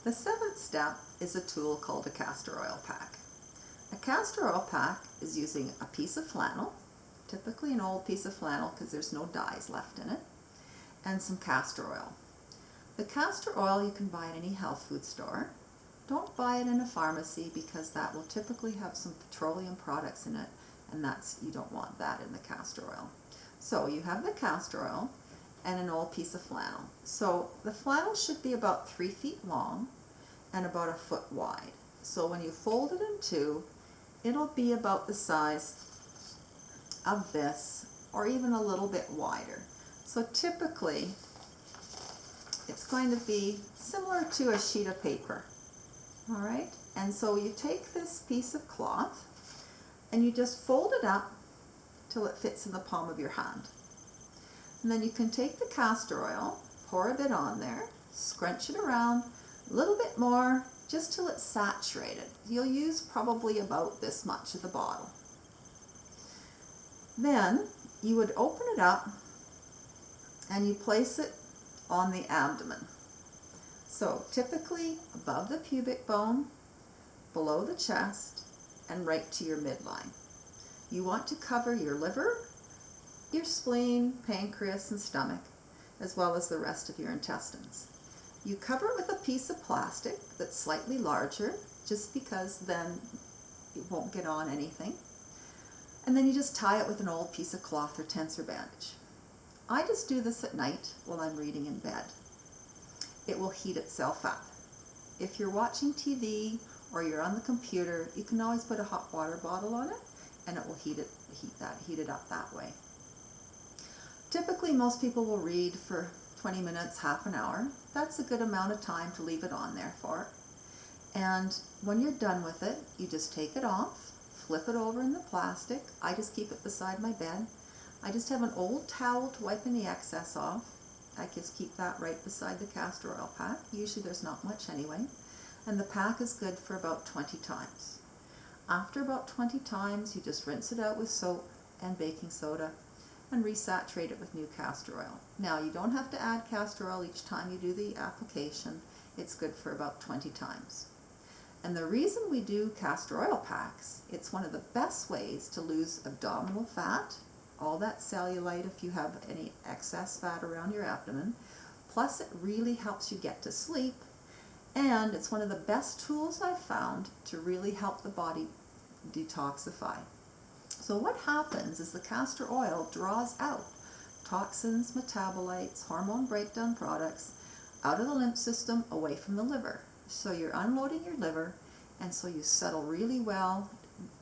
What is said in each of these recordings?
The seventh step is a tool called a castor oil pack. A castor oil pack is using a piece of flannel, typically an old piece of flannel because there's no dyes left in it, and some castor oil. The castor oil you can buy at any health food store. Don't buy it in a pharmacy because that will typically have some petroleum products in it, and you don't want that in the castor oil. So you have the castor oil and an old piece of flannel. So the flannel should be about 3 feet long and about 1 foot wide. So when you fold it in two, it'll be about the size of this, or even a little bit wider. So typically it's going to be similar to a sheet of paper. All right, and so you take this piece of cloth and you just fold it up till it fits in the palm of your hand. And then you can take the castor oil, pour a bit on there, scrunch it around a little bit more, just till it's saturated. You'll use probably about this much of the bottle. Then you would open it up and you place it on the abdomen. So typically above the pubic bone, below the chest, and right to your midline. You want to cover your liver, your spleen, pancreas, and stomach, as well as the rest of your intestines. You cover it with a piece of plastic that's slightly larger, just because then it won't get on anything. And then you just tie it with an old piece of cloth or tensor bandage. I just do this at night while I'm reading in bed. It will heat itself up. If you're watching TV or you're on the computer, you can always put a hot water bottle on it and it will heat it up that way. Typically most people will read for 20 minutes, half an hour. That's a good amount of time to leave it on there for. And when you're done with it, you just take it off, flip it over in the plastic. I just keep it beside my bed. I just have an old towel to wipe any excess off. I just keep that right beside the castor oil pack. Usually there's not much anyway. And the pack is good for about 20 times. After about 20 times, you just rinse it out with soap and baking soda and resaturate it with new castor oil. Now, you don't have to add castor oil each time you do the application. It's good for about 20 times. And the reason we do castor oil packs, it's one of the best ways to lose abdominal fat, all that cellulite if you have any excess fat around your abdomen. Plus it really helps you get to sleep, and it's one of the best tools I've found to really help the body detoxify. So what happens is the castor oil draws out toxins, metabolites, hormone breakdown products out of the lymph system away from the liver. So you're unloading your liver, and so you settle really well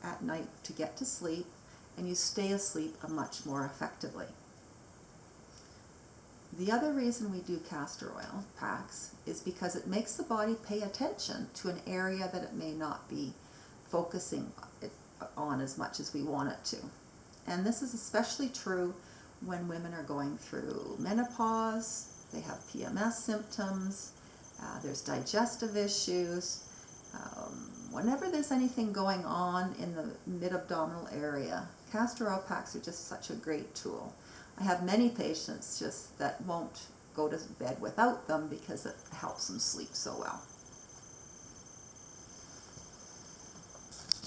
at night to get to sleep, and you stay asleep much more effectively. The other reason we do castor oil packs is because it makes the body pay attention to an area that it may not be focusing on as much as we want it to. And this is especially true when women are going through menopause, they have PMS symptoms, there's digestive issues. Whenever there's anything going on in the mid-abdominal area, castor oil packs are just such a great tool. I have many patients just that won't go to bed without them because it helps them sleep so well.